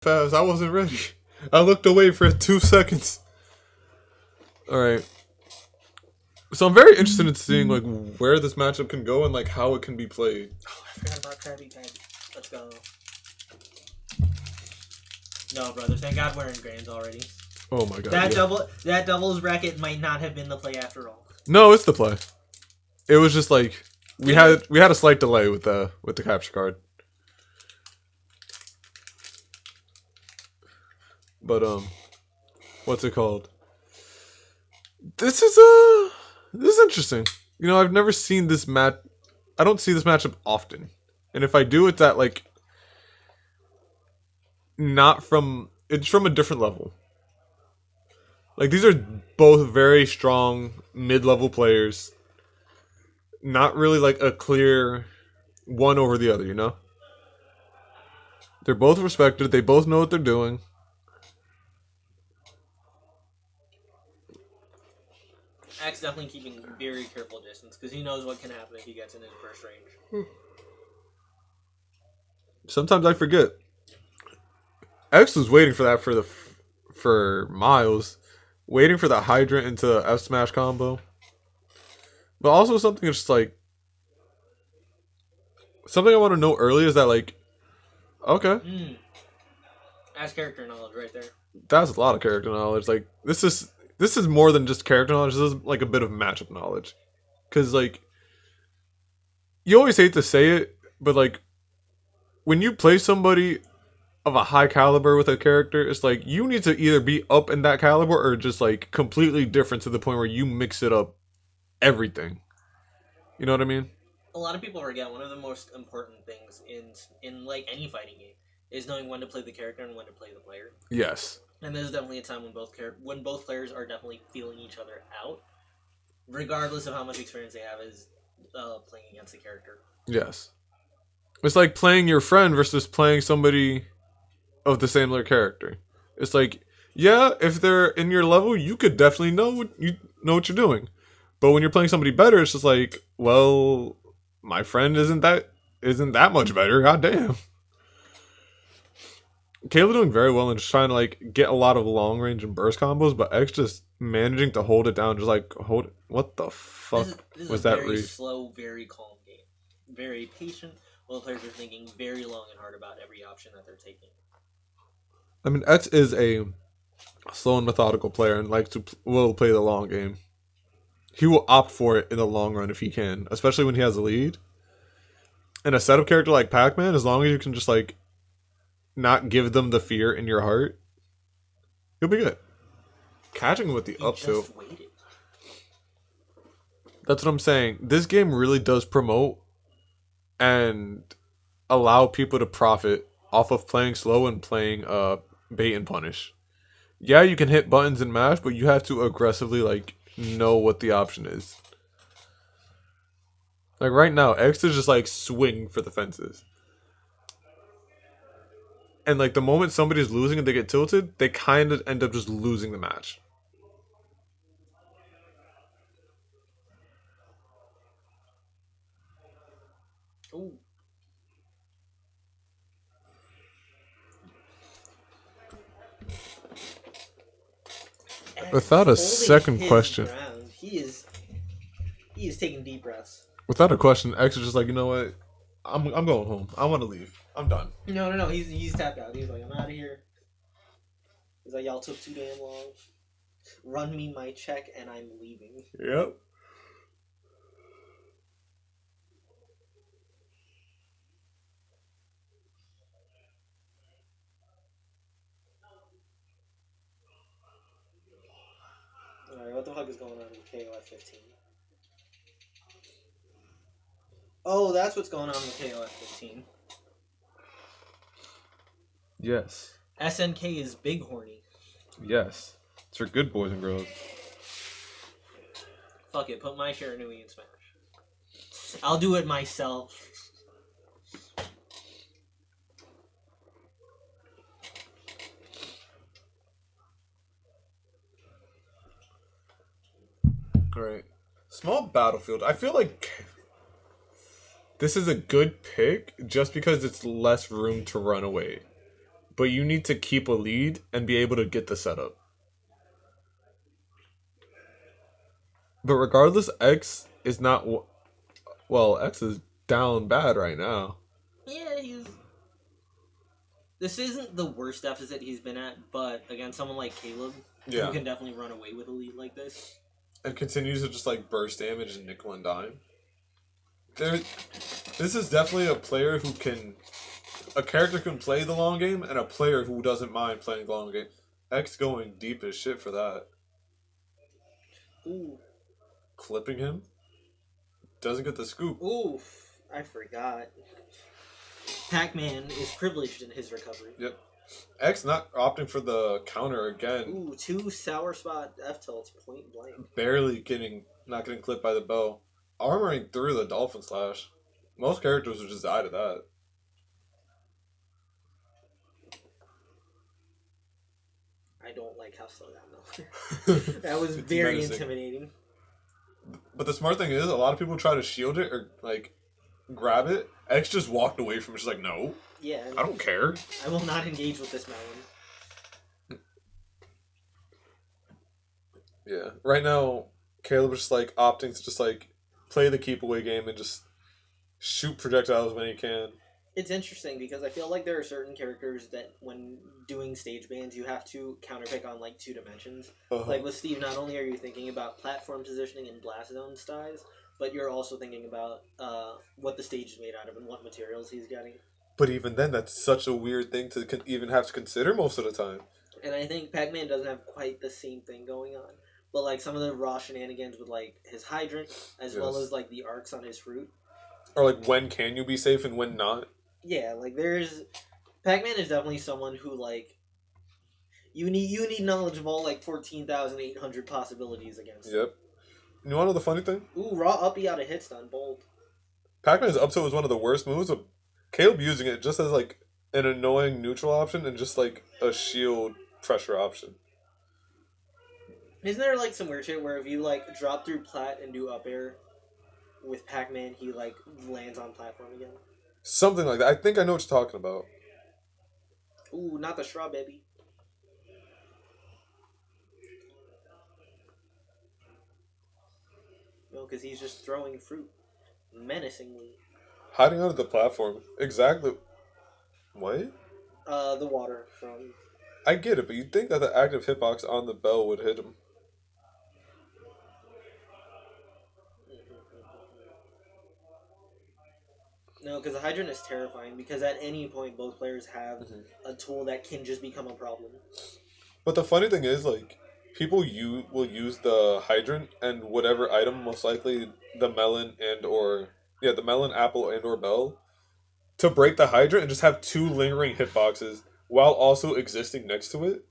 fast. I wasn't ready. I looked away for 2 seconds. Alright. So I'm very interested in seeing like where this matchup can go and like how it can be played. Oh, I forgot about Krabby Patty. Let's go. No, brothers. Thank God we're in Grands already. Oh my god. That doubles bracket might not have been the play after all. No, it's the play. It was just like we had a slight delay with the capture card. But what's it called? This is interesting. You know, I've never seen this match. I don't see this matchup often. And if I do, it's at like it's from a different level. Like these are both very strong mid-level players. Not really like a clear one over the other, you know? They're both respected. They both know what they're doing. X definitely keeping very careful distance because he knows what can happen if he gets in his burst range. Sometimes I forget. X was waiting for that for Miles, waiting for the Hydrant into F smash combo. But also something that's just like something I want to know early is that like okay. That's character knowledge right there. That's a lot of character knowledge. Like this is more than just character knowledge. This is like a bit of matchup knowledge. Cause like you always hate to say it, but like when you play somebody of a high caliber with a character, it's like you need to either be up in that caliber or just like completely different to the point where you mix it up everything. You know what I mean? A lot of people forget one of the most important things in like any fighting game is knowing when to play the character and when to play the player. Yes. And there's definitely a time when both players are definitely feeling each other out, regardless of how much experience they have as playing against the character. Yes. It's like playing your friend versus playing somebody of the similar character. It's like, yeah, if they're in your level, you could definitely know what you're doing. But when you're playing somebody better, it's just like, well, my friend isn't that much better. God damn. Kaleb doing very well and just trying to like get a lot of long range and burst combos, but X just managing to hold it down, just like hold it. What the fuck this was is that? Very Read? slow, very calm game. Very patient. While the players are thinking very long and hard about every option that they're taking. I mean, X is a slow and methodical player and will play the long game. He will opt for it in the long run if he can, especially when he has a lead. And a setup character like Pac-Man, as long as you can just like not give them the fear in your heart, you'll be good. Catching with the up tilt. That's what I'm saying. This game really does promote and allow people to profit off of playing slow and playing bait and punish. Yeah, you can hit buttons and mash, but you have to aggressively like know what the option is. Like right now, X is just like swing for the fences. And like the moment somebody's losing and they get tilted, they kind of end up just losing the match. Ooh. Without a second question. He is taking deep breaths. Without a question, X is just like, you know what? I'm going home. I want to leave. I'm done. No. He's tapped out. He's like, I'm out of here. He's like, y'all took too damn long. Run me my check and I'm leaving. Yep. Alright, what the fuck is going on in KOF 15? Oh, that's what's going on in KOF 15. Yes. SNK is big horny. Yes. It's for good boys and girls. Fuck it, put my Shiranui in Smash. I'll do it myself. Great. Small battlefield. I feel like this is a good pick just because it's less room to run away. but you need to keep a lead and be able to get the setup. But regardless, X is not. Well, X is down bad right now. Yeah, this isn't the worst deficit he's been at, but against someone like Caleb, Yeah. who can definitely run away with a lead like this. And continues to just like burst damage and nickel and dime. This is definitely a player who can. A character can play the long game, and a player who doesn't mind playing the long game. X going deep as shit for that. Ooh. Clipping him. Doesn't get the scoop. Oof. I forgot. Pac-Man is privileged in his recovery. Yep. X not opting for the counter again. Ooh, 2 sour spot F-tilts point blank. Barely not getting clipped by the bow. Armoring through the Dolphin Slash. Most characters would just die to that. I don't like how slow that moved. That was very menacing. intimidating. But the smart thing is, a lot of people try to shield it or like grab it. X just walked away from it. She's like, no. Yeah. I don't care. I will not engage with this melon. Yeah. Right now, Caleb's just like opting to just like play the keep away game and just shoot projectiles when he can. It's interesting because I feel like there are certain characters that when doing stage bans you have to counterpick on like 2 dimensions. Like with Steve, not only are you thinking about platform positioning and blast zone styles, but you're also thinking about what the stage is made out of and what materials he's getting. But even then, that's such a weird thing to even have to consider most of the time. And I think Pac-Man doesn't have quite the same thing going on. But like some of the raw shenanigans with like his hydrant, as well as like the arcs on his fruit. Or like when can you be safe and when not? Yeah, like there's Pac-Man is definitely someone who like you need knowledge of all like 14,800 possibilities against. Yep. You want to know the funny thing? Ooh, raw uppy out of hit stun, bold. Pac-Man's up tilt is one of the worst moves, but Caleb using it just as like an annoying neutral option and just like a shield pressure option. Isn't there like some weird shit where if you like drop through plat and do up air with Pac-Man, he like lands on platform again? Something like that. I think I know what you're talking about. Ooh, not the straw baby. No, because he's just throwing fruit menacingly. Hiding under the platform. Exactly. What? The water from... I get it, but you'd think that the active hitbox on the bell would hit him. No, because the hydrant is terrifying, because at any point both players have a tool that can just become a problem. But the funny thing is, like, people will use the hydrant and whatever item, most likely the melon the melon, apple, and or bell, to break the hydrant and just have 2 lingering hitboxes while also existing next to it.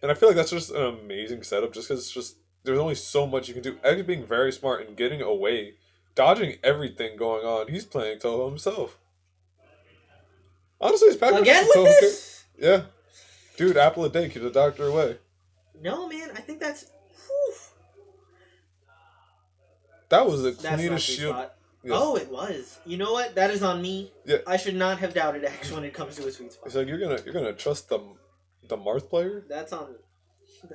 And I feel like that's just an amazing setup, just because it's just there's only so much you can do. Egg being very smart and getting away, dodging everything going on. He's playing Toho himself. Honestly, it's Pac-Man. Again with this? Yeah. Dude, apple a day, keep the doctor away. No, man, I think that's... Whew. That was the That's not cleanest sweet shield. spot. Yes. Oh, it was. You know what? That is on me. Yeah. I should not have doubted X when it comes to a sweet spot. It's like you're gonna trust the Marth player? That's on me.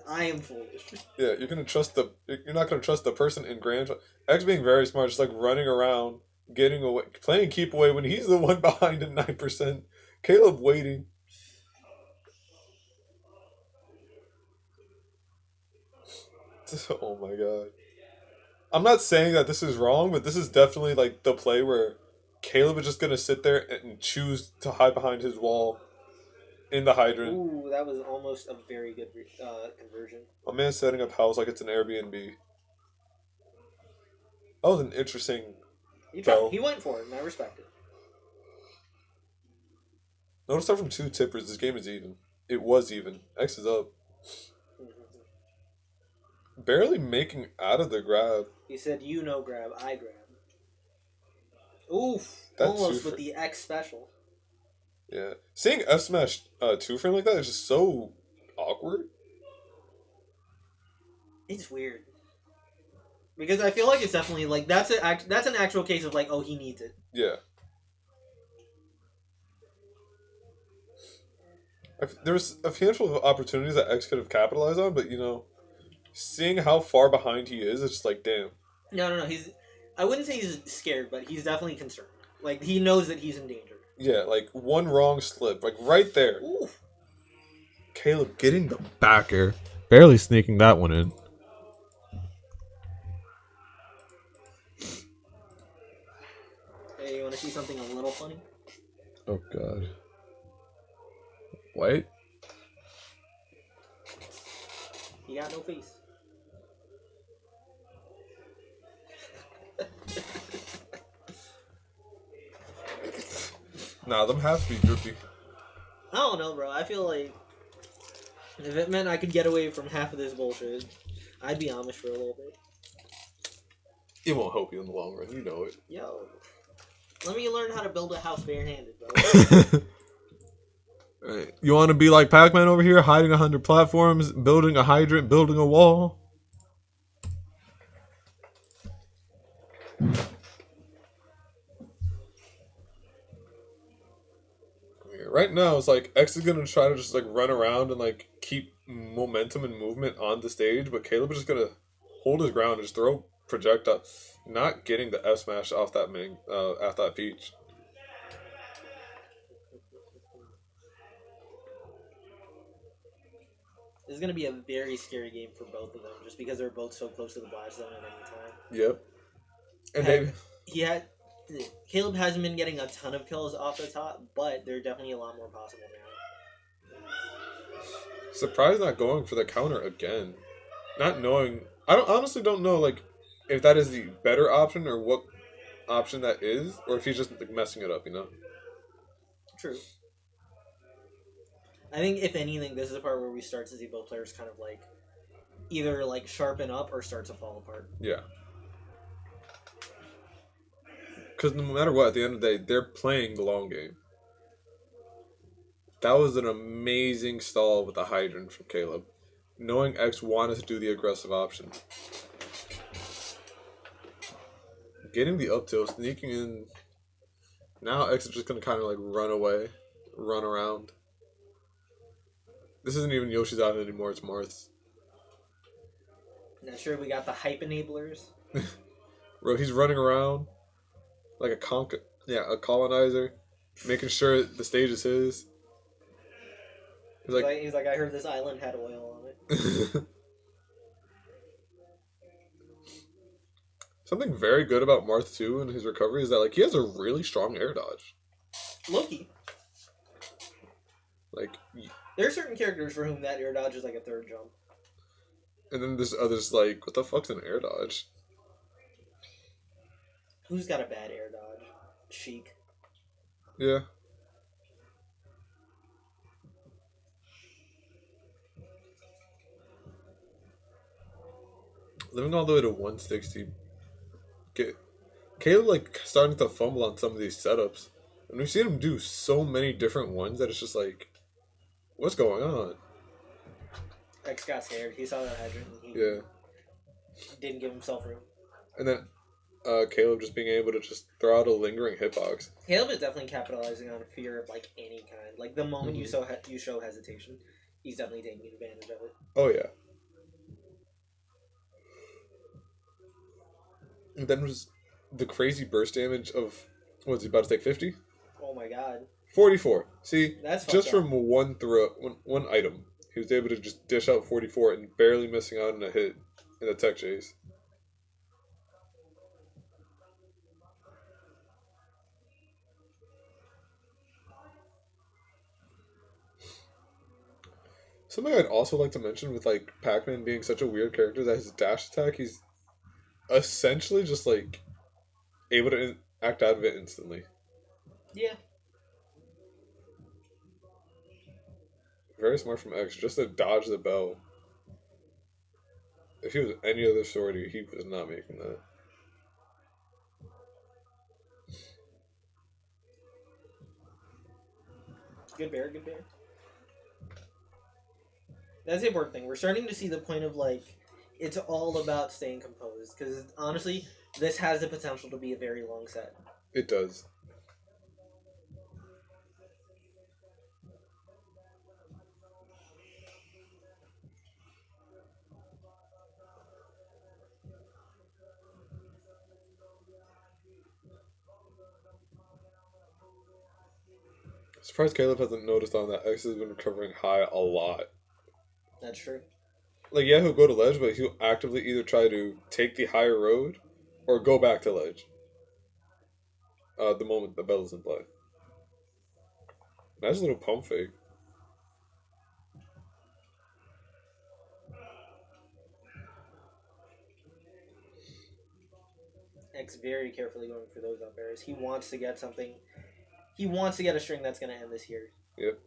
I am foolish. Yeah, you're not gonna trust the person in Grand. X being very smart, just like running around, getting away, playing keep away when he's the one behind at 9%. Caleb waiting. Oh my god. I'm not saying that this is wrong, but this is definitely like the play where Caleb is just gonna sit there and choose to hide behind his wall in the hydrant. Ooh, that was almost a very good conversion. A man setting up house like it's an Airbnb. That was an interesting bell. He went for it, and I respect it. Notice start from 2 tippers. This game is even. It was even. X is up. Barely making out of the grab. He said, you no grab, I grab. Oof. That almost with the X special. Yeah. Seeing F Smash 2-frame like that is just so awkward. It's weird. Because I feel like it's definitely, like, that's an actual case of, like, oh, he needs it. Yeah. There's a handful of opportunities that X could have capitalized on, but seeing how far behind he is, it's just like, damn. No. I wouldn't say he's scared, but he's definitely concerned. Like, he knows that he's in danger. Yeah, like one wrong slip, like right there. Ooh. Kaleb getting the back air, barely sneaking that one in. Hey, you want to see something a little funny? Oh god. Wait. He got no face. Nah, them have to be droopy. I don't know, bro. I feel like if it meant I could get away from half of this bullshit, I'd be Amish for a little bit. It won't help you in the long run, you know it. Yo, let me learn how to build a house barehanded, bro. Right. You want to be like Pac-Man over here, hiding 100 platforms, building a hydrant, building a wall? Right now, it's like X is gonna try to just like run around and like keep momentum and movement on the stage, but Kaleb is just gonna hold his ground and just throw projectile, not getting the F smash off that off that peach. This is gonna be a very scary game for both of them, just because they're both so close to the blast zone at any time. Yep. And Kaleb hasn't been getting a ton of kills off the top, but they're definitely a lot more possible now. Surprised not going for the counter again. Not knowing, I honestly don't know like if that is the better option or what option that is, or if he's just like messing it up, True. I think if anything, this is the part where we start to see both players kind of like either like sharpen up or start to fall apart. Yeah. Because no matter what, at the end of the day, they're playing the long game. That was an amazing stall with the hydrant from Kaleb. Knowing X wanted to do the aggressive option. Getting the up tilt, sneaking in. Now X is just going to kind of like run away, run around. This isn't even Yoshi's Island anymore, it's Marth's. Not sure we got the hype enablers. Bro, he's running around like a colonizer, making sure the stage is his. He's like, I heard this island had oil on it. Something very good about Marth too in his recovery is that like he has a really strong air dodge. Loki. Like there are certain characters for whom that air dodge is like a third jump. And then there's others like, what the fuck's an air dodge? Who's got a bad air dodge? Sheik. Yeah. Living all the way to 160. Kaleb like starting to fumble on some of these setups. And we've seen him do so many different ones that it's just like, what's going on? X got scared. He saw that hydrant and he didn't give himself room. And then Kaleb just being able to just throw out a lingering hitbox. Kaleb is definitely capitalizing on fear of like any kind. Like the moment you show hesitation, he's definitely taking advantage of it. Oh yeah. And then was the crazy burst damage of, what was he about to take 50? Oh my god. 44. See, that's just from one item, he was able to just dish out 44 and barely missing out on a hit in a tech chase. Something I'd also like to mention with like Pac-Man being such a weird character that his dash attack, he's essentially just like able to act out of it instantly. Yeah. Very smart from X, just to dodge the bell. If he was any other sortie, he was not making that. Good bear. That's the important thing. We're starting to see the point of like, it's all about staying composed. Because honestly, this has the potential to be a very long set. It does. Surprised Caleb hasn't noticed on that X has been recovering high a lot. That's true. Like, yeah, he'll go to ledge, but he'll actively either try to take the higher road or go back to ledge. The moment the bell is in play. Nice little pump fake. X very carefully going for those up airs. He wants to get something. He wants to get a string that's going to end this here. Yep.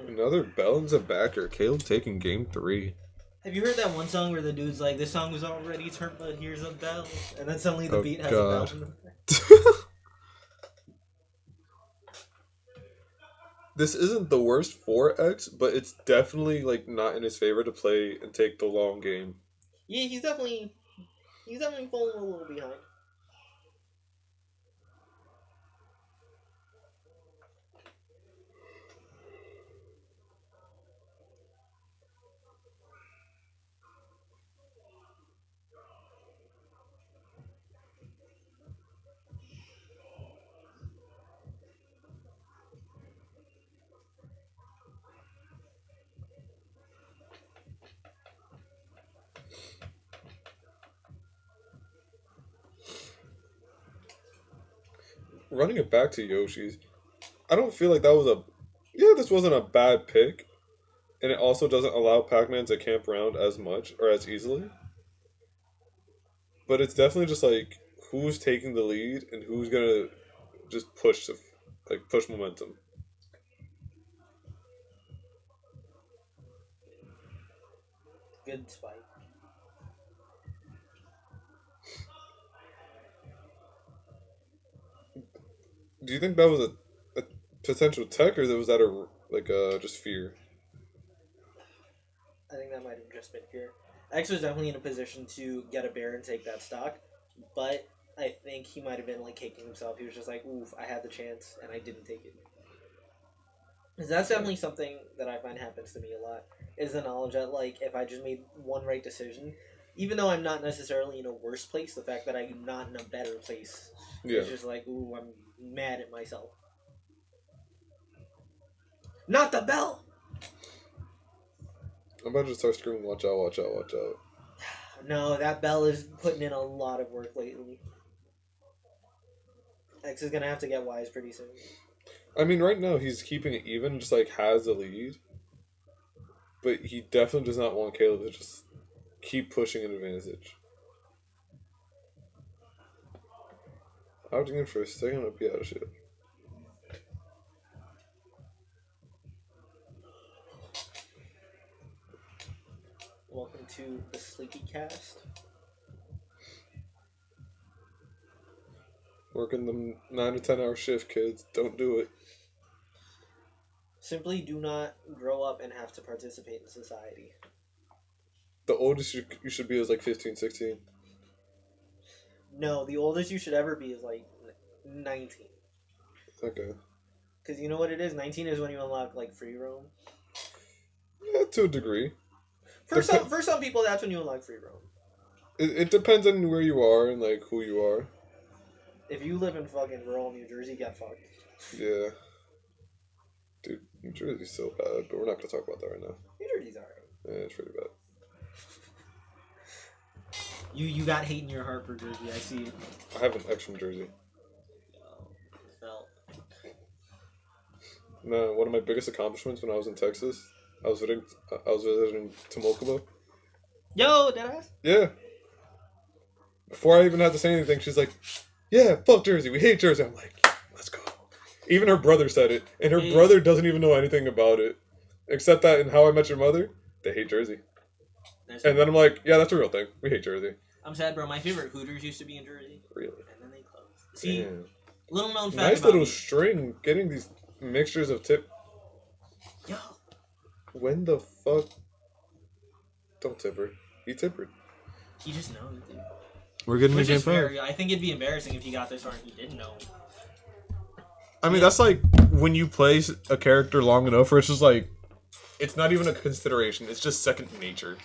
Another bell and a backer. Caleb taking game 3. Have you heard that one song where the dude's like, this song was already turned, but here's a bell? And then suddenly the beat has a bell in the back. This isn't the worst for X, but it's definitely like not in his favor to play and take the long game. Yeah, he's definitely falling a little behind. Running it back to Yoshi's, I don't feel like that was a... Yeah, this wasn't a bad pick. And it also doesn't allow Pac-Man to camp around as much or as easily. But it's definitely just like, who's taking the lead and who's going to just push momentum. Good spike. Do you think that was a potential tech, or was that just fear? I think that might have just been fear. X was definitely in a position to get a bear and take that stock, but I think he might have been like kicking himself. He was just like, oof, I had the chance and I didn't take it. Because that's definitely something that I find happens to me a lot, is the knowledge that like if I just made one right decision, even though I'm not necessarily in a worse place, the fact that I'm not in a better place is just like, ooh, I'm mad at myself. Not the bell! I'm about to start screaming, watch out, watch out, watch out. No, that bell is putting in a lot of work lately. X is going to have to get wise pretty soon. I mean, right now he's keeping it even, just like has the lead. But he definitely does not want Caleb to just keep pushing an advantage. Opting in for a second, I'll be out of shit. Welcome to the Sleepy Cast. Working the 9 to 10 hour shift, kids. Don't do it. Simply do not grow up and have to participate in society. The oldest you should be is like 15, 16. No, the oldest you should ever be is like 19. Okay. Because you know what it is? 19 is when you unlock like free roam. Yeah, to a degree. For some people, that's when you unlock free roam. It depends on where you are and like who you are. If you live in fucking rural New Jersey, get fucked. Yeah. Dude, New Jersey's so bad, but we're not going to talk about that right now. New Jersey's alright. Yeah, it's pretty bad. You got hate in your heart for Jersey, I see it. I have an ex from Jersey. Felt. No, one of my biggest accomplishments when I was in Texas, I was visiting Tomokaba. Yo, deadass? Yeah. Before I even had to say anything, she's like, yeah, fuck Jersey. We hate Jersey. I'm like, let's go. Even her brother said it, and her brother doesn't even know anything about it. Except that in How I Met Your Mother, they hate Jersey. And then I'm like, yeah, that's a real thing. We hate Jersey. I'm sad, bro. My favorite Hooters used to be in Jersey. Really? And then they closed. See, damn. Little known fact nice about little me. string, getting these mixtures of tip. Yo. When the fuck? Don't tip her. He tip her. He just knows, dude. We're getting Which to game is fair. 5. I think it'd be embarrassing if he got this far and he didn't know. I mean, that's like when you play a character long enough where it's just like, it's not even a consideration. It's just second nature.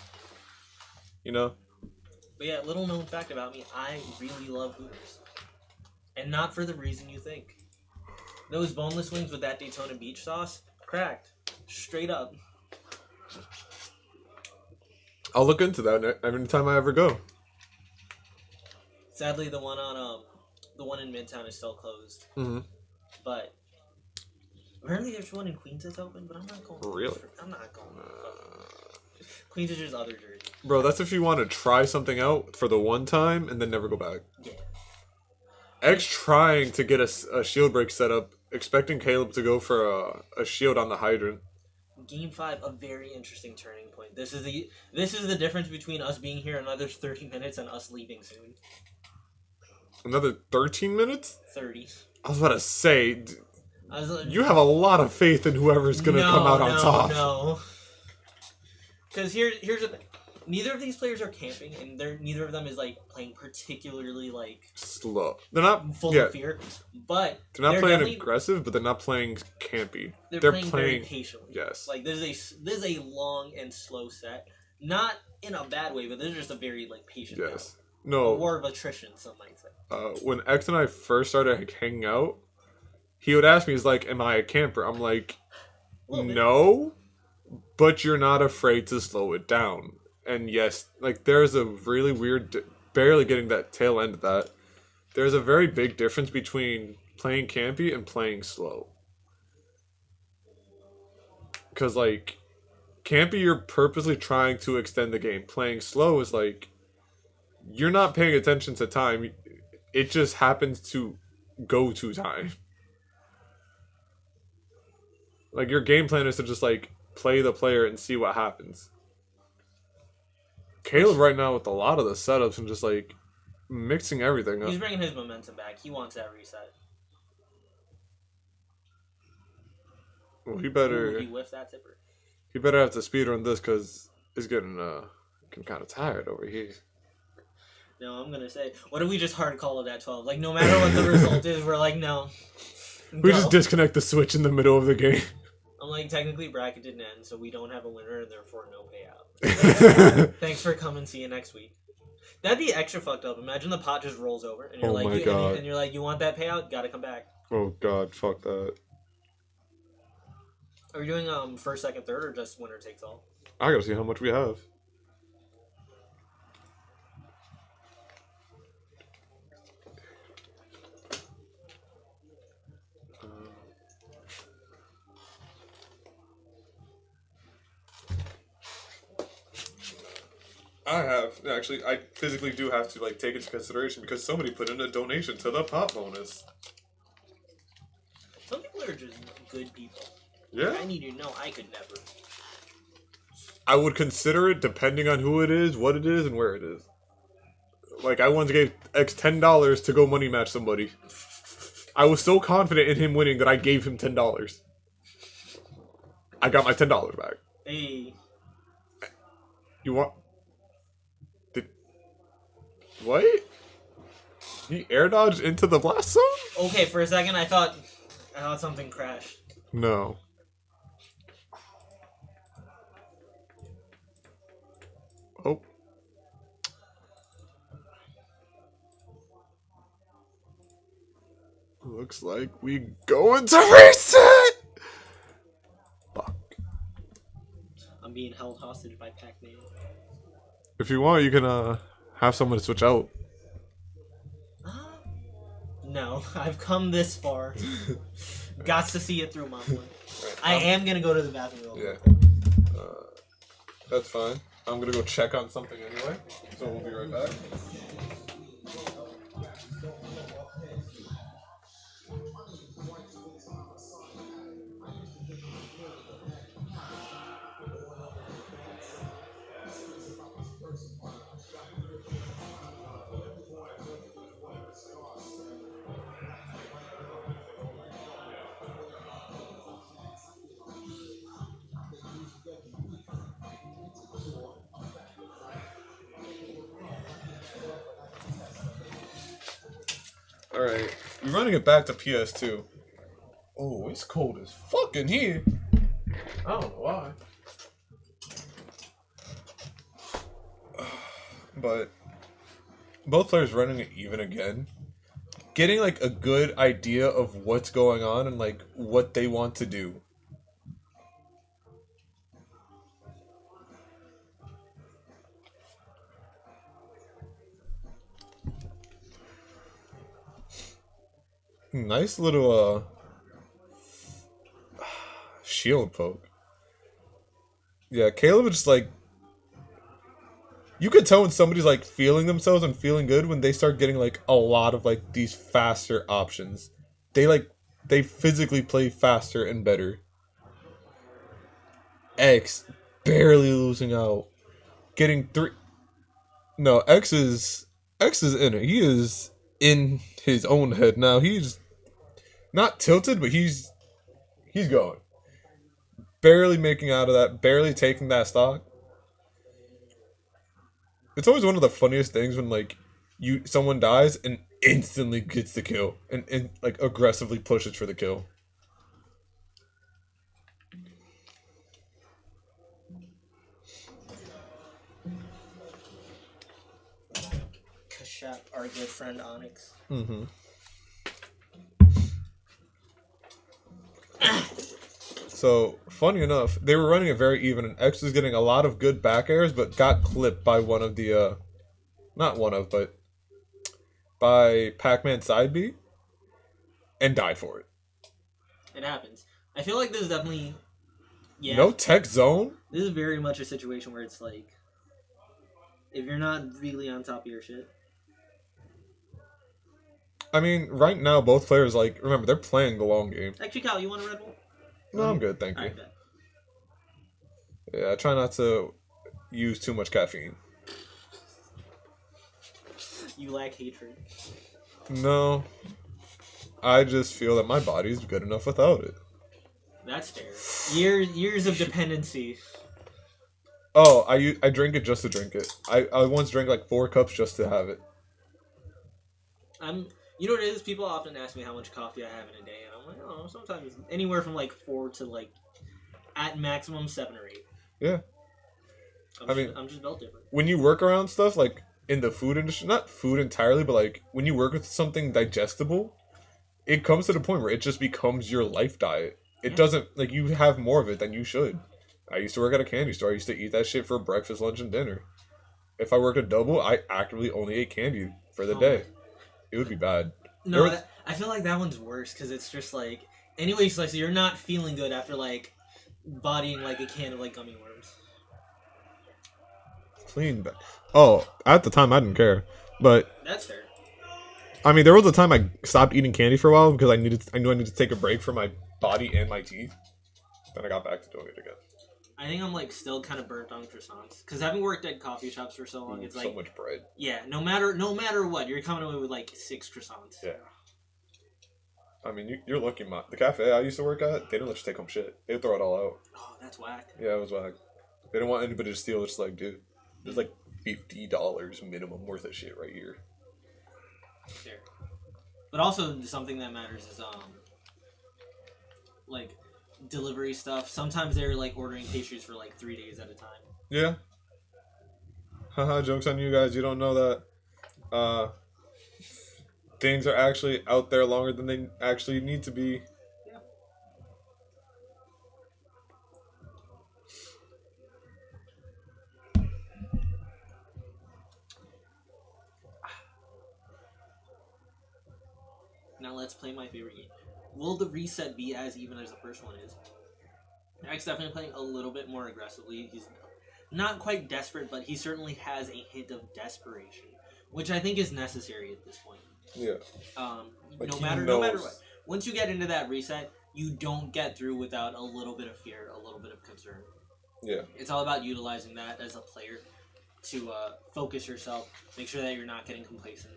You know? But yeah, little known fact about me, I really love Hooters. And not for the reason you think. Those boneless wings with that Daytona Beach sauce, cracked. Straight up. I'll look into that every time I ever go. Sadly, the one in Midtown is still closed. Mm-hmm. But apparently there's one in Queens that's open, but I'm not going. Really? I'm not going. Queens is just other Jersey. Bro, that's if you want to try something out for the one time and then never go back. Yeah. X trying to get a shield break set up, expecting Caleb to go for a shield on the hydrant. Game 5, a very interesting turning point. This is the difference between us being here another 30 minutes and us leaving soon. Another 13 minutes? 30. I was about to say, Like, you have a lot of faith in whoever's going to come out on top. No. Because here's the thing. Neither of these players are camping, and neither of them is like playing particularly like slow. They're not full of fear, but they're not playing aggressive, but they're not playing campy. They're playing very patiently. Yes, like this is a long and slow set, not in a bad way, but this is just a very like patient. Yes, no war of attrition, some might say. When X and I first started hanging out, he would ask me, "He's like, am I a camper?" I'm like, "No, but you're not afraid to slow it down." And yes, like there's a really weird, barely getting that tail end of that. There's a very big difference between playing campy and playing slow. Because like, campy, you're purposely trying to extend the game. Playing slow is like, you're not paying attention to time. It just happens to go to time. Like your game plan is to just like play the player and see what happens. Caleb right now with a lot of the setups and just like mixing everything up. He's bringing his momentum back. He wants that reset. Well, he better. He whiffed that tipper. He better have to speedrun this because it's getting kind of tired over here. No, I'm gonna say, what if we just hard call it at 12? Like no matter what the result is, we're like, no. We just disconnect the switch in the middle of the game. I'm like, technically bracket didn't end, so we don't have a winner and therefore no payout. Thanks for coming. See you next week. That'd be extra fucked up. Imagine the pot just rolls over and you're and you're like, you want that payout? Gotta come back. Oh god, fuck that. Are we doing first, second, third, or just winner takes all? I gotta see how much we have. I physically do have to like take into consideration because somebody put in a donation to the pop bonus. Some people are just good people. Yeah. I need to know. I could never. I would consider it depending on who it is, what it is, and where it is. Like I once gave X $10 to go money match somebody. I was so confident in him winning that I gave him $10. I got my $10 back. Hey. You want? What? He air dodged into the blast zone? Okay, for a second I thought something crashed. No. Oh. Looks like we going to reset. Fuck. I'm being held hostage by Pac-Man. If you want, you can have someone to switch out. No, I've come this far. Got to see it through, my boy. I am gonna go to the bathroom. Yeah. That's fine. I'm gonna go check on something anyway, so we'll be right back. Alright, we're running it back to PS2. Oh, it's cold as fuck in here. I don't know why. But both players running it even again. getting like a good idea of what's going on and like what they want to do. Nice little shield poke. Yeah, Caleb is just like, you could tell when somebody's like feeling themselves and feeling good when they start getting like a lot of like these faster options. They physically play faster and better. X barely losing out. Getting 3. No, X is in it. He is in his own head now. He's not tilted, but he's going. Barely making out of that, barely taking that stock. It's always one of the funniest things when like someone dies and instantly gets the kill and like aggressively pushes for the kill. Kashap, our good friend Onyx. Mm-hmm. So, funny enough, they were running it very even, and X was getting a lot of good back airs, but got clipped by one of the, not one of, but by Pac-Man side B, and died for it. It happens. I feel like this is definitely, No tech zone? This is very much a situation where it's like, if you're not really on top of your shit. I mean, right now, both players, like, remember, they're playing the long game. Actually, Cal, you want a Red Bull? No, I'm good, thank you. Right, Yeah, I try not to use too much caffeine. You lack hatred. No. I just feel that my body's good enough without it. That's fair. Years of dependency. Oh, I drink it just to drink it. I once drank like 4 cups just to have it. You know what it is? People often ask me how much coffee I have in a day, and I'm like, I don't know, sometimes anywhere from like 4 to like, at maximum 7 or 8. Yeah. I'm just built different. When you work around stuff like in the food industry, not food entirely, but like when you work with something digestible, it comes to the point where it just becomes your life diet. It doesn't, like, you have more of it than you should. I used to work at a candy store. I used to eat that shit for breakfast, lunch, and dinner. If I worked a double, I actively only ate candy for the day. It would be bad. No, I feel like that one's worse because it's just like, anyways, like, so you're not feeling good after like bodying like a can of like gummy worms. Clean back. Oh, at the time I didn't care, but that's fair. I mean, there was a time I stopped eating candy for a while because I knew I needed to take a break from my body and my teeth. Then I got back to doing it again. I think I'm like still kind of burnt on croissants because having worked at coffee shops for so long, it's like so much bread. Yeah, no matter what, you're coming away with like 6 croissants. Yeah. I mean, you're lucky. The cafe I used to work at, they didn't let you take home shit. They would throw it all out. Oh, that's whack. Yeah, it was whack. They didn't want anybody to steal. It's like, dude, there's like $50 minimum worth of shit right here. Fair. But also something that matters is like delivery stuff. Sometimes they're like ordering pastries for like 3 days at a time. Yeah. Haha, joke's on you guys. You don't know that things are actually out there longer than they actually need to be. Yeah. Now let's play my favorite game. Will the reset be as even as the first one is? X definitely playing a little bit more aggressively. He's not quite desperate, but he certainly has a hint of desperation, which I think is necessary at this point. Yeah. No matter what. Once you get into that reset, you don't get through without a little bit of fear, a little bit of concern. Yeah. It's all about utilizing that as a player to focus yourself, make sure that you're not getting complacent.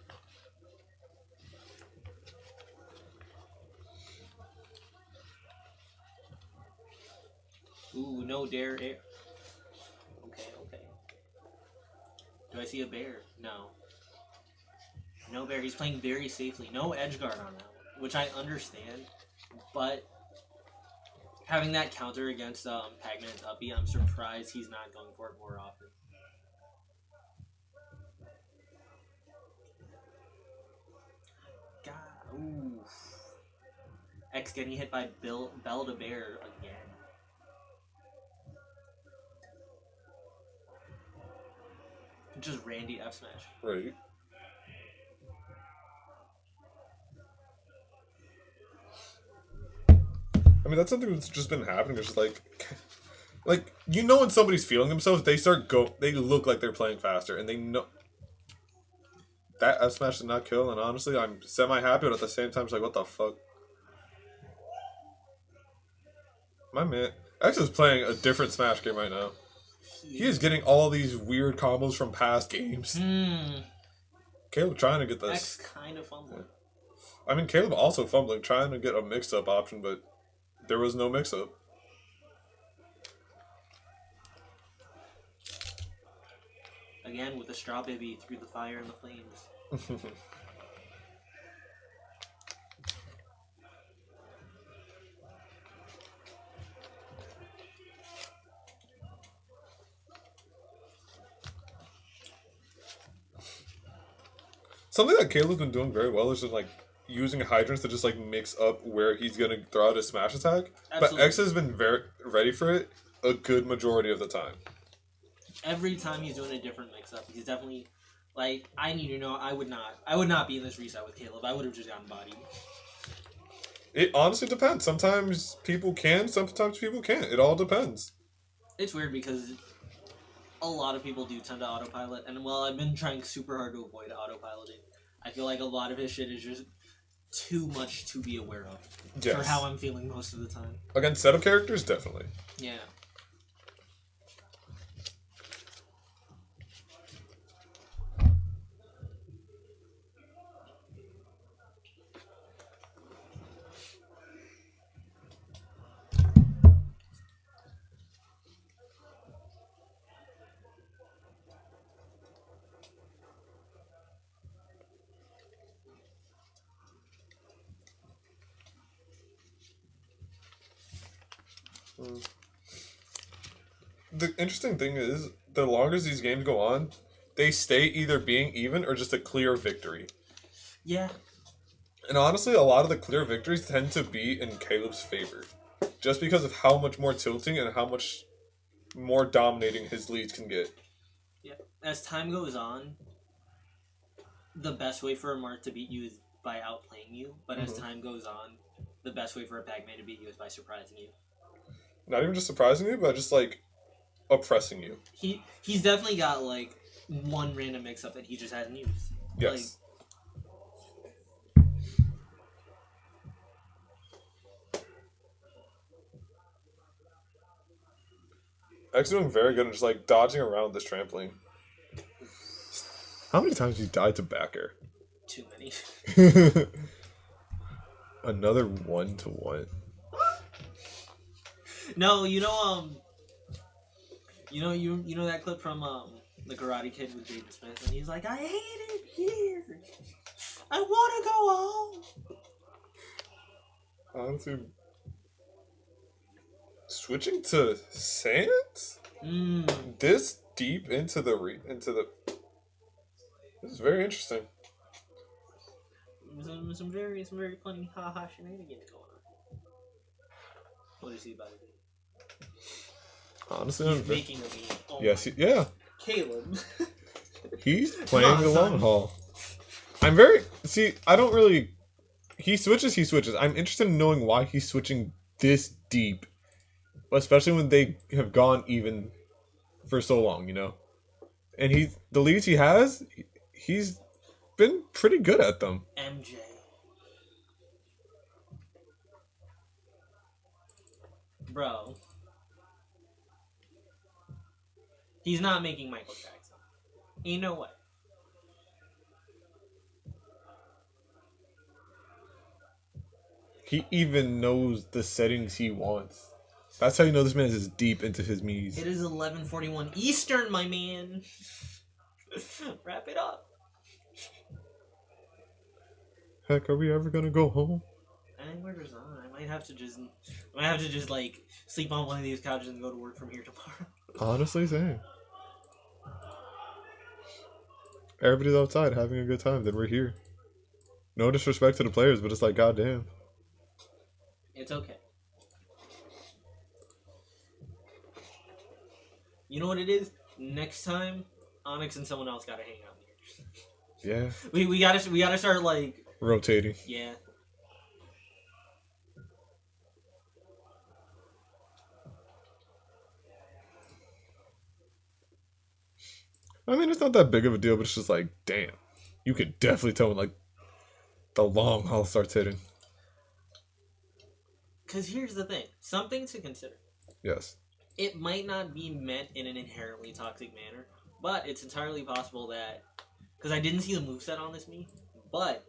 Ooh, no dare. Okay. Do I see a bear? No. No bear. He's playing very safely. No edge guard on that one, which I understand. But having that counter against Pac-Man's uppy, I'm surprised he's not going for it more often. God Ooh. X getting hit by Bell to Bear again. Just Randy F smash. Right. I mean, that's something that's just been happening. It's just like you know, when somebody's feeling themselves, they look like they're playing faster, and they know that F smash did not kill. And honestly, I'm semi happy, but at the same time, it's like, what the fuck, my man X is playing a different Smash game right now. He is getting all these weird combos from past games. Caleb trying to get this. X kind of fumbling. I mean, Caleb also fumbling, trying to get a mix-up option, but there was no mix-up. Again, with the straw baby through the fire and the flames. Something that Caleb's been doing very well is just like using hydrants to just like mix up where he's gonna throw out his smash attack. Absolutely. But X has been very ready for it a good majority of the time. Every time he's doing a different mix-up, he's definitely like, I need to know. I would not be in this reset with Caleb. I would have just gotten bodied. It honestly depends. Sometimes people can, sometimes people can't. It all depends. It's weird because a lot of people do tend to autopilot, and while I've been trying super hard to avoid autopiloting, I feel like a lot of his shit is just too much to be aware of for how I'm feeling most of the time. Against setup characters, definitely. Yeah. The interesting thing is, the longer these games go on, they stay either being even or just a clear victory. Yeah. And honestly, a lot of the clear victories tend to be in Caleb's favor. Just because of how much more tilting and how much more dominating his leads can get. Yeah. As time goes on, the best way for a Marth to beat you is by outplaying you. But as time goes on, the best way for a Pac-Man to beat you is by surprising you. Not even just surprising you, but just like oppressing you. He's definitely got like one random mix-up that he just hasn't used. Yes. X doing very good at just like dodging around this trampoline. How many times have you died to back air? Too many. Another 1-1. No, you know that clip from the Karate Kid with Jaden Smith, and he's like, I hate it here. I want to go home. Honestly, switching to Sans? This deep into the this is very interesting. Some very funny haha shenanigans going on. What is he about to do? Honestly, he's making a meme. Oh yes, yeah. Caleb. He's playing the long haul. I don't really. He switches. I'm interested in knowing why he's switching this deep, especially when they have gone even for so long, you know. And the leads he has, he's been pretty good at them. MJ. Bro. He's not making Michael Jackson. You know what? He even knows the settings he wants. That's how you know this man is deep into his Mii's. It is 11:41 Eastern, my man. Wrap it up. Heck, are we ever gonna go home? I think we're just on. I might have to just like sleep on one of these couches and go to work from here tomorrow. Honestly, same. Everybody's outside having a good time. Then we're here. No disrespect to the players, but it's like, goddamn. It's okay. You know what it is? Next time, Onyx and someone else gotta hang out here. Yeah. We gotta start like rotating. Yeah. I mean, it's not that big of a deal, but it's just like, damn. You could definitely tell when, like, the long haul starts hitting. Because here's the thing. Something to consider. Yes. It might not be meant in an inherently toxic manner, but it's entirely possible that... Because I didn't see the moveset on this me, but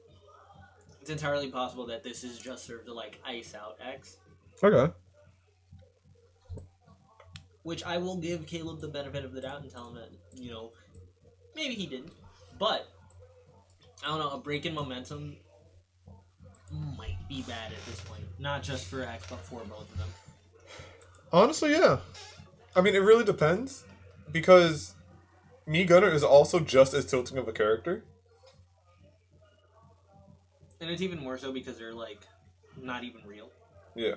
it's entirely possible that this is just served to, like, ice out X. Okay. Which I will give Caleb the benefit of the doubt and tell him that, you know, maybe he didn't. But, I don't know, a break in momentum might be bad at this point. Not just for X, but for both of them. Honestly, yeah. I mean, it really depends. Because Me Gunner is also just as tilting of a character. And it's even more so because they're, like, not even real. Yeah.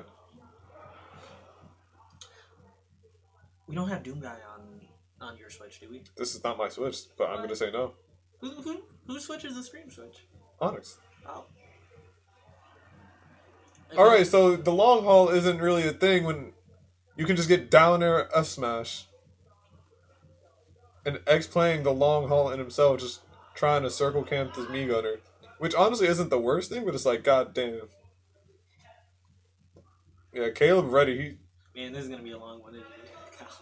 We don't have Doom Guy on your Switch, do we? This is not my Switch, but I'm going to say no. Whose Switch is the Scream Switch? Onyx. Oh. Alright, so the long haul isn't really a thing when you can just get down air F smash. And X playing the long haul in himself, just trying to circle camp this Me Gunner. Which honestly isn't the worst thing, but it's like, goddamn. Yeah, Caleb ready. Man, this is going to be a long one, isn't it?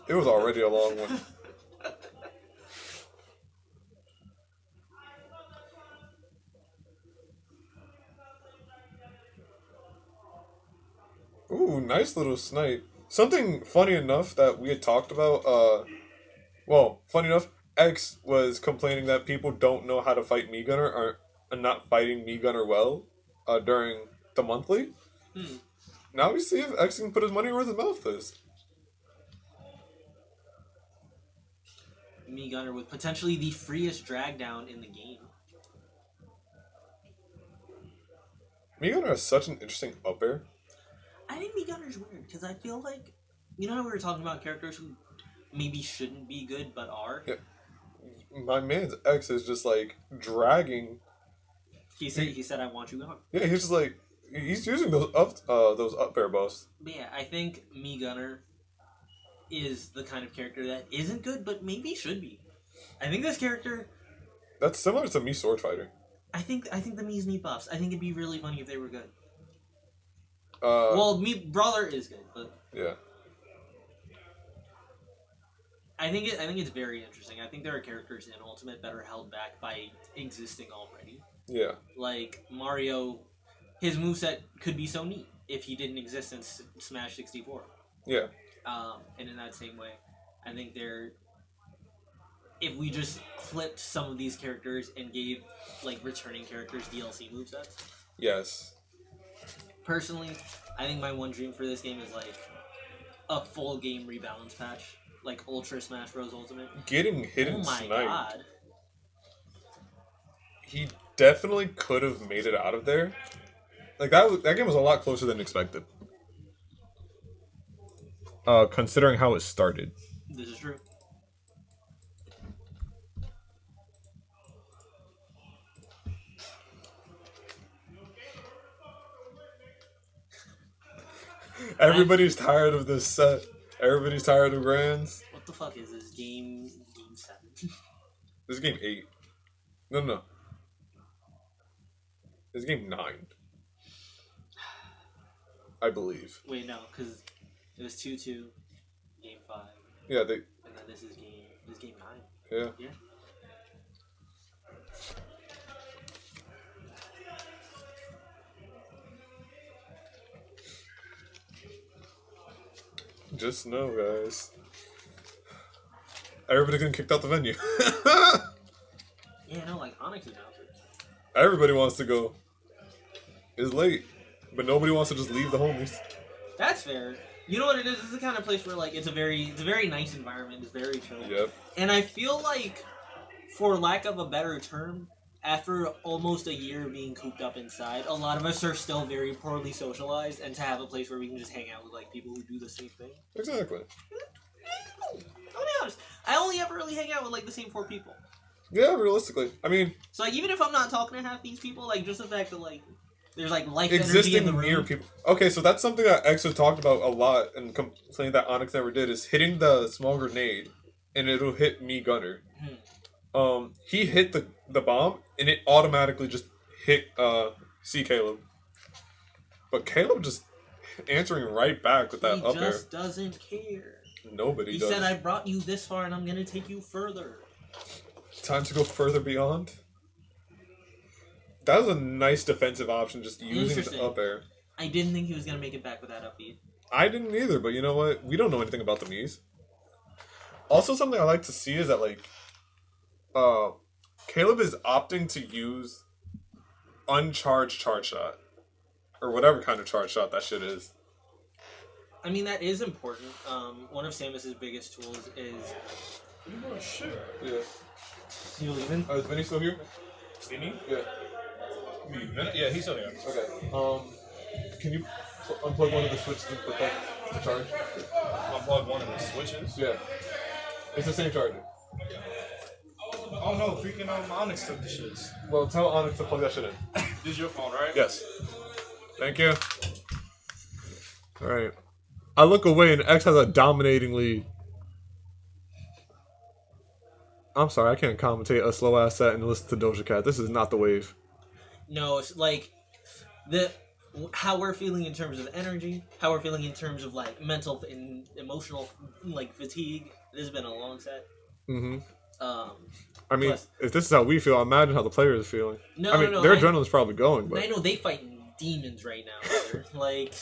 It was already a long one. Ooh, nice little snipe. Something funny enough that we had talked about, funny enough, X was complaining that people don't know how to fight Me Gunner or not fighting Me Gunner well during the monthly. Now we see if X can put his money where his mouth is. Me Gunner with potentially the freest drag down in the game. Me Gunner has such an interesting up air. I think Me Gunner's weird because I feel like, you know how we were talking about characters who maybe shouldn't be good but are? Yeah. My man's X is just like dragging. He said I want you gone. Yeah, he's just like he's using those up air buffs. But yeah, I think Me Gunner is the kind of character that isn't good but maybe should be. I think this character, that's similar to Me Sword Fighter. I think the Me's need buffs. I think it'd be really funny if they were good. Me Brawler is good, but yeah. I think it's very interesting. I think there are characters in Ultimate that are held back by existing already. Yeah. Like Mario, his moveset could be so neat if he didn't exist in Smash 64. Yeah. And in that same way, I think if we just clipped some of these characters and gave, like, returning characters DLC movesets. Yes. Personally, I think my one dream for this game is, like, a full game rebalance patch. Like Ultra Smash Bros. Ultimate. Getting hit and sniped. Oh my god. He definitely could have made it out of there. Like, that game was a lot closer than expected. Considering how it started. This is true. Everybody's tired of this set. Everybody's tired of Grands. What the fuck is this game? Game 7. This is game 8. No. This is game 9. I believe. Wait, no, because it was 2-2, game 5. Yeah, and then this is game 9. Yeah. Yeah. Just know, guys. Everybody's getting kicked out the venue. Yeah, no, like Onyx announced it. Everybody wants to go. It's late, but nobody wants to just leave the homies. That's fair. You know what it is? This is the kind of place where, like, it's a very nice environment. It's very chill. Yep. And I feel like, for lack of a better term, after almost a year of being cooped up inside, a lot of us are still very poorly socialized, and to have a place where we can just hang out with like people who do the same thing. Exactly. I'll be honest. I only ever really hang out with like the same 4 people. Yeah, realistically. I mean, so like even if I'm not talking to half these people, like just the fact that like there's like life energy existing in the room. near people. Okay, so that's something that X has talked about a lot, and something that Onyx never did is hitting the small grenade, and it'll hit me Gunner. He hit the bomb, and it automatically just hit C.Kaleb. But Caleb just answering right back with that up air. He just doesn't care. Nobody does. He said, "I brought you this far, and I'm gonna take you further." Time to go further beyond. That was a nice defensive option, just using the up air. I didn't think he was gonna make it back with that upbeat. I didn't either, but you know what? We don't know anything about the Miis. Also, something I like to see is that like, Caleb is opting to use uncharged charge shot, or whatever kind of charge shot that shit is. I mean, that is important. One of Samus's biggest tools is. Oh shit! Yeah. You leaving? Is Vinny still here? Vinny? Yeah. Yeah, he's still here. Okay. Can you unplug one of the switches and put that to charge? Unplug one of the switches? Yeah. It's the same charger. Oh no, freaking Onyx took the shits. Well, tell Onyx to plug that shit in. This is your phone, right? Yes. Thank you. Alright. I look away and X has a dominating lead. I'm sorry, I can't commentate a slow ass set and listen to Doja Cat. This is not the wave. No, it's like how we're feeling in terms of energy, how we're feeling in terms of like mental and emotional like fatigue. This has been a long set. Mm-hmm. I mean, if this is how we feel, I imagine how the players are feeling. No, I mean, their adrenaline's probably going, but I know they fighting demons right now. Like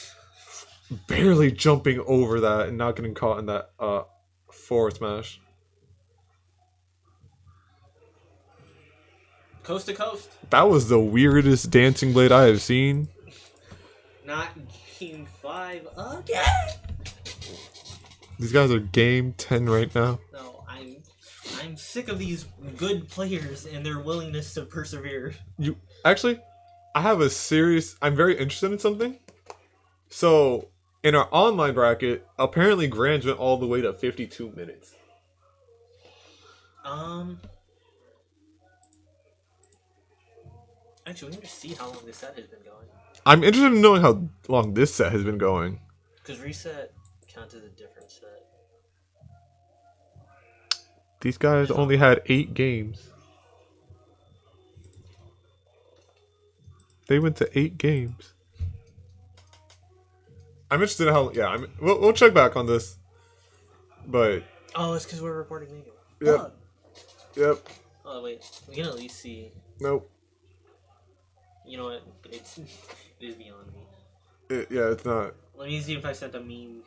barely jumping over that and not getting caught in that forward smash. Coast to coast. That was the weirdest dancing blade I have seen. Not game 5 again. These guys are game 10 right now. No, I'm sick of these good players and their willingness to persevere. Actually, I'm very interested in something. So, in our online bracket, apparently Grands went all the way to 52 minutes. Actually, we need to see how long this set has been going. I'm interested in knowing how long this set has been going. Because reset counts as a different set. These guys only had 8 games. They went to 8 games. I'm interested in how... Yeah, we'll check back on this. But... Oh, it's because we're reporting negative. Yep. Yep. Oh, wait. We can at least see... Nope. You know what? It is beyond me. Yeah, it's not. Let me see if I sent a meme.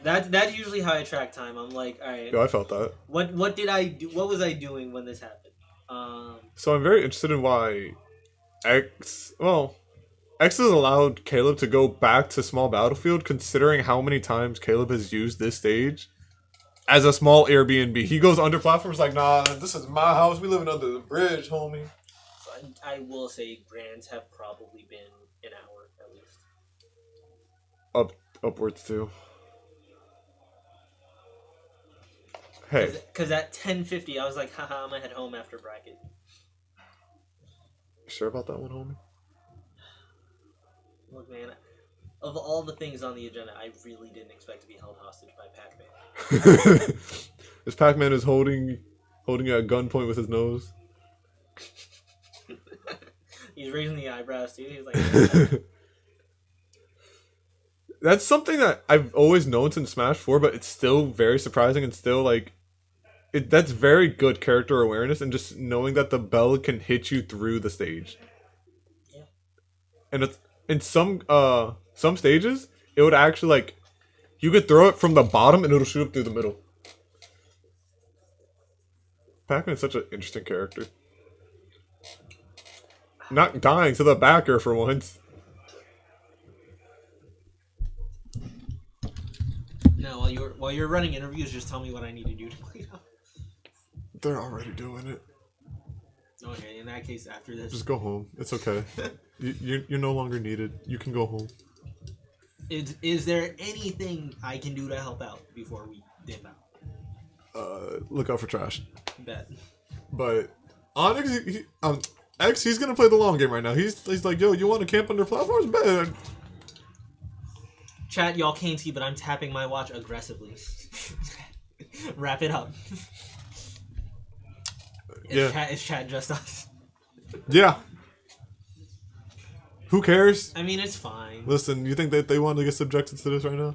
That's usually how I track time. I'm like, all right. Yeah, I felt that. What did I do? What was I doing when this happened? So I'm very interested in why X has allowed Caleb to go back to small battlefield, considering how many times Caleb has used this stage as a small Airbnb. He goes under platforms like, nah, this is my house. We living under the bridge, homie. I will say Grands have probably been an hour at least. Upwards too. Hey. Because at 10:50, I was like, haha, I'm gonna head home after bracket. Sure about that one, homie? Look, man, of all the things on the agenda, I really didn't expect to be held hostage by Pac-Man. This Pac-Man is holding you at gunpoint with his nose. He's raising the eyebrows too. He's like, that's something that I've always known since Smash 4, but it's still very surprising and still like that's very good character awareness and just knowing that the bell can hit you through the stage. Yeah. And it's in some stages it would actually like you could throw it from the bottom and it'll shoot up through the middle. Pac-Man is such an interesting character. Not dying to the backer for once. No, while you're running interviews, just tell me what I need to do to clean up. They're already doing it. Okay, in that case, after this, Just go home. It's okay. You're no longer needed. You can go home. is there anything I can do to help out before we dip out? Look out for trash. Bet. But Onyx, X, he's gonna play the long game right now. He's like, yo, you want to camp under platforms? Bet. Chat, y'all can't see, but I'm tapping my watch aggressively. Wrap it up. Is chat just us? Yeah. Who cares? I mean, it's fine. Listen, you think that they want to get subjected to this right now?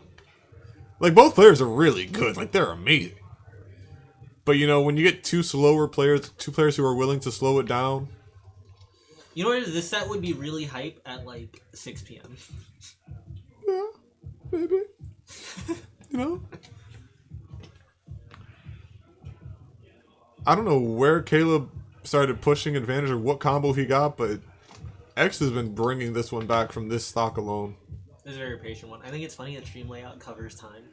Like, both players are really good. Like, they're amazing. But, you know, when you get two players who are willing to slow it down. You know what it is? This set would be really hype at, like, 6 p.m. Yeah, maybe. You know? I don't know where Kaleb started pushing advantage or what combo he got, but X has been bringing this one back from this stock alone. This is a very patient one. I think it's funny that stream layout covers time.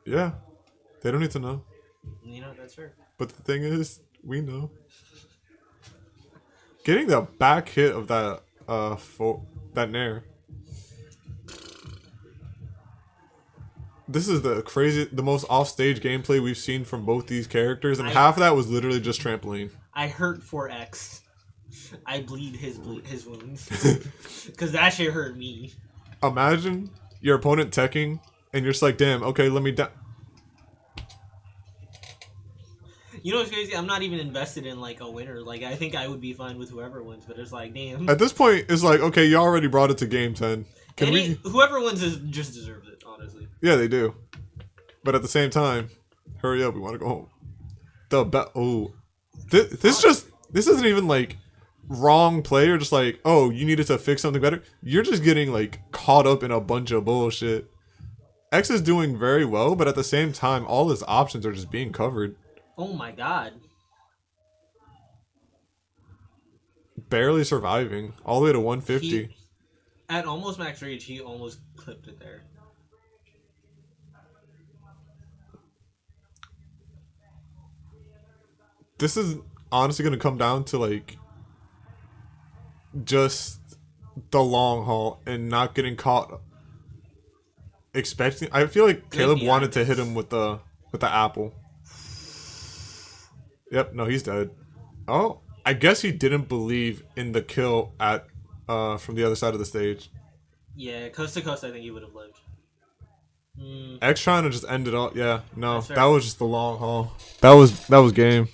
Yeah. They don't need to know. You know, that's fair. But the thing is, we know. Getting the back hit of that that nair. This is the most offstage gameplay we've seen from both these characters, and half of that was literally just trampoline. I hurt for X. I bleed his wounds. Because that shit hurt me. Imagine your opponent teching, and you're just like, damn, okay, let me You know what's crazy? I'm not even invested in, like, a winner. Like, I think I would be fine with whoever wins, but it's like, damn. At this point, it's like, okay, you already brought it to game 10. Whoever wins just deserves it, honestly. Yeah, they do. But at the same time, hurry up, we want to go home. This isn't even like wrong play or just like, oh, you needed to fix something better. You're just getting like caught up in a bunch of bullshit. X is doing very well, but at the same time, all his options are just being covered. Oh my god. Barely surviving. All the way to 150. At almost max rage, he almost clipped it there. This is honestly going to come down to like just the long haul and not getting caught expecting. I feel like Kaleb wanted to hit him with the apple. Yep, no, he's dead. Oh, I guess he didn't believe in the kill at from the other side of the stage. Yeah, coast to coast, I think he would have lived. X trying to just end it all. Yeah, no, that was just the long haul. That was game.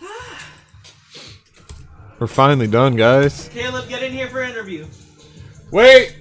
We're finally done, guys. Kaleb, get in here for interview. Wait!